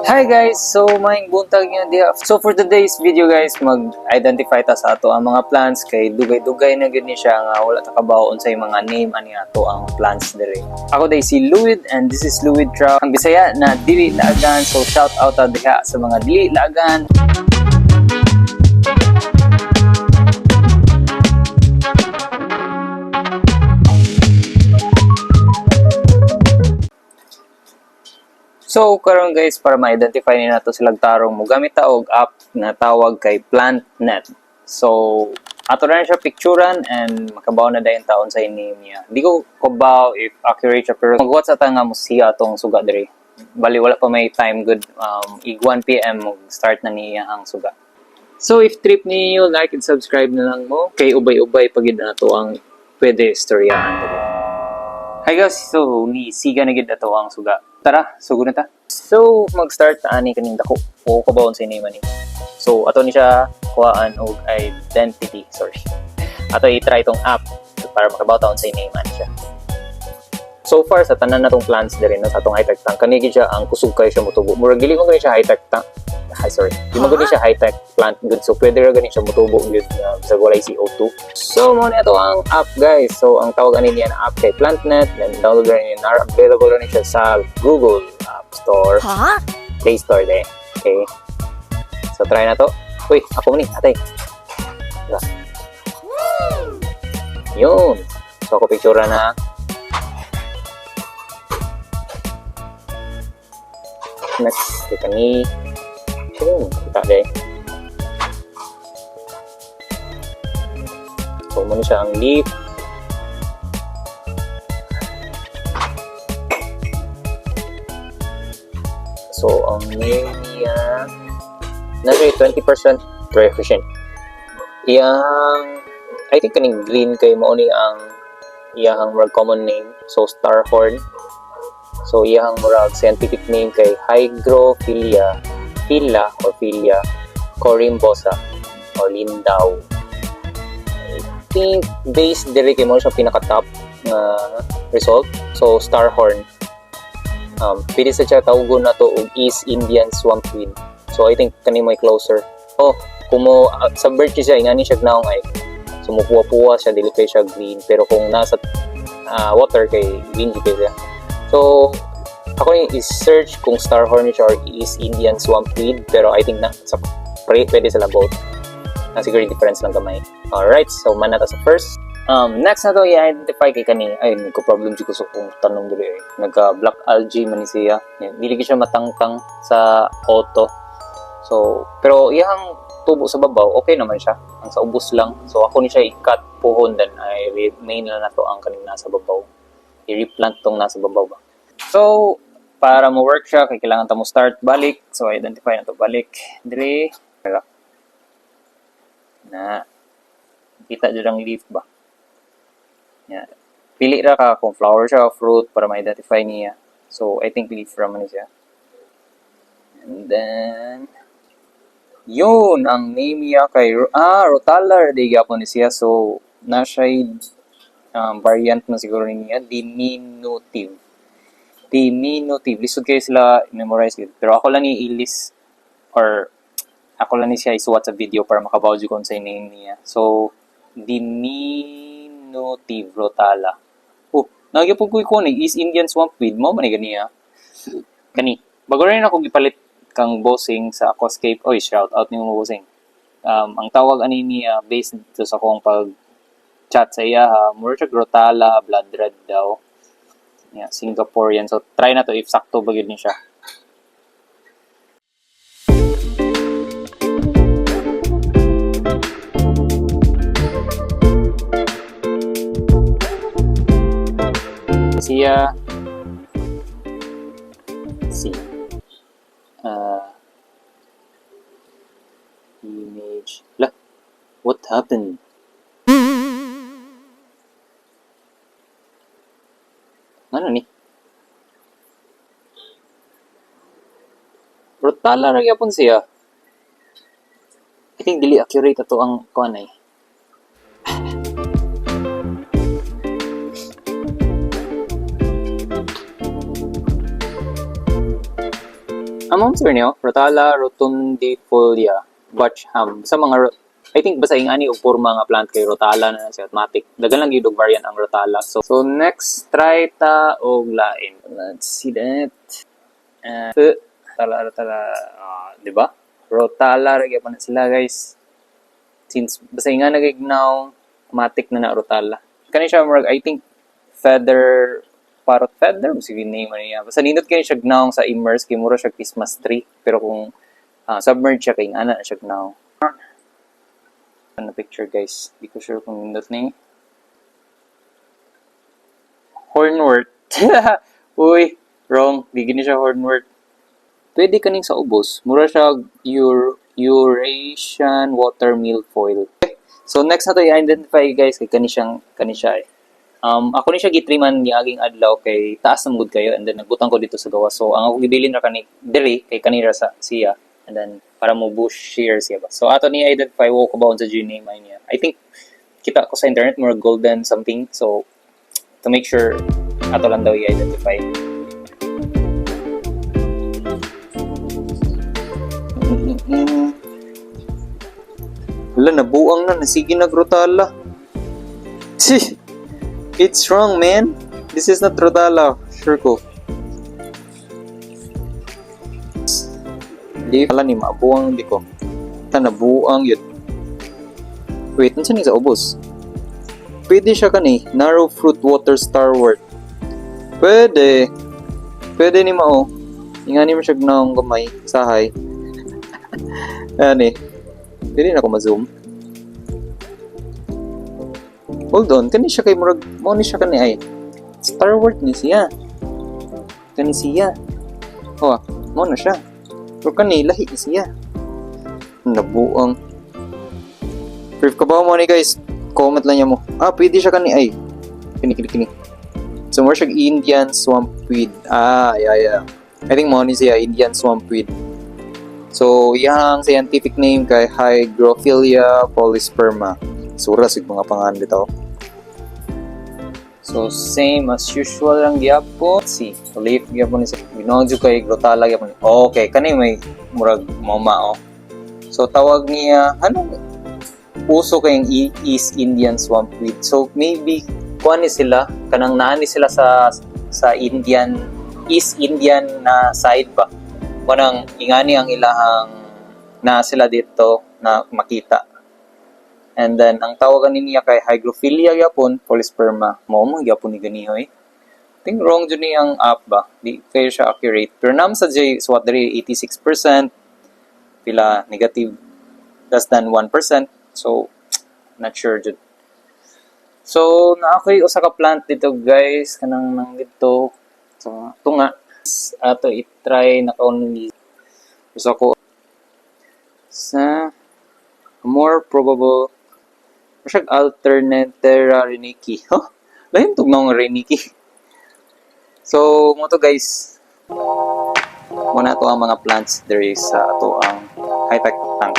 Hi guys! So, maing buntag nyo diya. So, for today's video guys, mag-identify ta sa ato ang mga plants kay dugay-dugay na gani siya nga wala ta kabaon sa mga name ani ato ang plants diri. Ako day si Luid and this is Luid Trout. Ang Bisaya na dili laagan. So, shout out ta diha sa mga dili laagan. So, karon guys, para ma-identify ni nato silang tarong mo, gamit ta og app na tawag kay PlantNet. So, ato na siya picturean and makabaw na dayon taon sa name niya. Di ko kabaw if accurate siya, pero mag-watch ata nga mo siya atong suga diri. Bali, wala pa may time good. 1 PM mag-start na niya ang suga. So, if trip niyo, like and subscribe na lang mo. Kay ubay-ubay pagid na to ang pwede istoryahan diri. Hi guys, so ni siga na gid ato ang suga. Tara, sugod na ta. So, mag-start ta ani kaning dako. O kabawon sa name ani. So, ato ni siya kuhaan og identity, sorry. Ato i-try tong app para makabaw taon sa name ani siya. So far sa tanan natong plants diri no sa atong high-tech tank kani gid siya ang kusog kay siya motubo. Murag dili mo gani siya high-tech tank. Di mo gani siya high-tech plant good. So pwede ra gani siya motubo gud sa walay CO2. So mo na ito ang app guys. So ang tawag ani niya na app kay PlantNet, then download ra niya na available ra ni siya sa Google App Store. Play Store de. Okay. So try na to. Uy, ako ni, atay. Diba? Yun. So ako picture na. Next, kita ni kita deh. So, muna siya ang leaf. So, ang name niya nasa 20% proficient. Iyang I think kaning green kay mao ni ang iyang more common name. So, starhorn. So, iyang murag scientific name kay Hygrophila, Philia corymbosa or Lindau. I think based diri kay mo siya pinaka-top result. So, starhorn. Pwede sa siya tawgon na to og East Indian swampweed. So, I think kani mo closer. Oh, kung mo sa bird siya, ingani siya gnaong ay. So, mupuwa-puwa siya, dili kay siya green. Pero kung nasa water kay green di kay siya. So, ako yung i-search kung starhorn siya or East Indian swampweed. Pero I think na sa pwede sila both. Siguro yung difference lang kamay. Alright, so manata sa first. Next na to, i-identify kay kani. Ay, ko problem dito ko kung tanong dito eh. Nagka-black algae man siya. Dili siya matangkang sa auto. So, pero iyang tubo sa babaw, okay naman siya. Ang sa ubos lang. So, ako ni siya i-cut puhon, then I remain na to ang kaning nasa babaw. I-replant tong nasa babaw ba. So, para mo work siya, kailangan ta mo start balik. So, identify na to balik. Dire. Na. Kita dyan ang leaf ba? Yan. Pili ra ka kung flower siya o fruit para ma-identify niya. So, I think leaf raman siya. And then, yun, ang name niya kay, Rotalar, di gapon siya. So, na siya variant na siguro niya, diminutive. Lisod kayo sila memorize it. Pero ako lang i-list or ako lang siya isuwat sa video para makabaw ko sa name niya. So, diminutive rotala. Oh, nagyapog ko ni East Indian swampweed mo man ganiya. Kani. Bago rin ako gipalit kang bossing sa aquascape. Oy, shout out niyo mo bossing. Ang tawag ani niya based dito sa akong pag chat sa iya, mura siya rotala, blood red daw. Yeah, Singaporean. So, try na to if sakto ba yun siya. Siya image. Lah, what happened? Ano ni? Brutala na gyapon siya. I think dili accurate ato ang kuan ay. Among sir niyo, Rotala rotundifolia, Butchham. Sa mga I think basta yung ani og porma nga plant kay Rotala na siya automatic. Dagan lang gyud og variant ang Rotala. So next try ta og lain. Let's see that. Rotala, di ba? Rotala ra gyapon na sila guys. Since basta nga nagignaw automatic na Rotala. Kani siya I think feather parrot feather sige name niya. Basta nindot kani siya gnaw sa immerse kay mura siya Christmas tree. Pero kung submerge siya kay ana siya gnaw. Na picture guys. Di ko sure kung nindot ni. Hornwort. Uy, wrong. Di gini siya hornwort. Pwede kaning sa ubos. Mura siya Eurasian water milfoil. Okay. So next na to i-identify guys kay kani siya eh. Ako ni siya gitriman ni aging adlaw kay taas na mood kayo and then nagbutang ko dito sa gawas. So ang ako gibilin ra kani diri kay kanira sa siya and then para mo bush shear siya ba. So ato ni identify walk about sa name niya. I think kita ko sa internet more golden something. So to make sure ato lang daw i-identify. Hala, nabuang na. Nasige nagrotala. It's wrong, man. This is not rotala. Sure ko. Hindi pala ni mabuang di ko. Nabuang yun. Wait, nandiyan sa ubos? Pwede siya kani. Narrow fruit water starwort. Pwede. Pwede ni mao. Ingani mo siya gnaong gamay. Sahay. Ayan eh. Pwede na ako ma-zoom. Hold on. Kani siya kay murag. Mo ni siya kani ay. Starwort ni siya. Kani siya. Oh, mo na siya. Pero kani lahi ni siya. Nabuang. Proof ka ba mo ni guys? Comment lang niya mo. Pwede siya kani ay. Kini. So more siya Indian swampweed. Yeah. I think mo ni siya Indian swampweed. So, yang scientific name kay Hygrophila polysperma. Sura sig mga pangalan dito. So, same as usual lang gyapon. Si leaf gyapon ni binodyo kay Rotala gyapon. Okay, kani may murag mama So, tawag niya uso kay East Indian swampweed. So, maybe kuan ni sila kanang naani sila sa East Indian na side ba. Manang ingani ang ilahang na sila dito na makita. And then, ang tawagan niya kay Hygrophila yapon, polysperma. Mo yapon ni ganihoy. Think wrong dyan niyang app ba? Di kayo siya accurate. Pero naman sa J, SWOT diri 86%. Pila negative less than 1%. So, not sure dyan. So, naakoy usa ka plant dito guys. Kanang nang dito. So, ito nga. Ato i-try na kaunong gusto ko sa more probable masyag alternate reniki. Lahin tugnong reniki. So, mo to guys. Muna to ang mga plants there sa ato ang high-tech tank.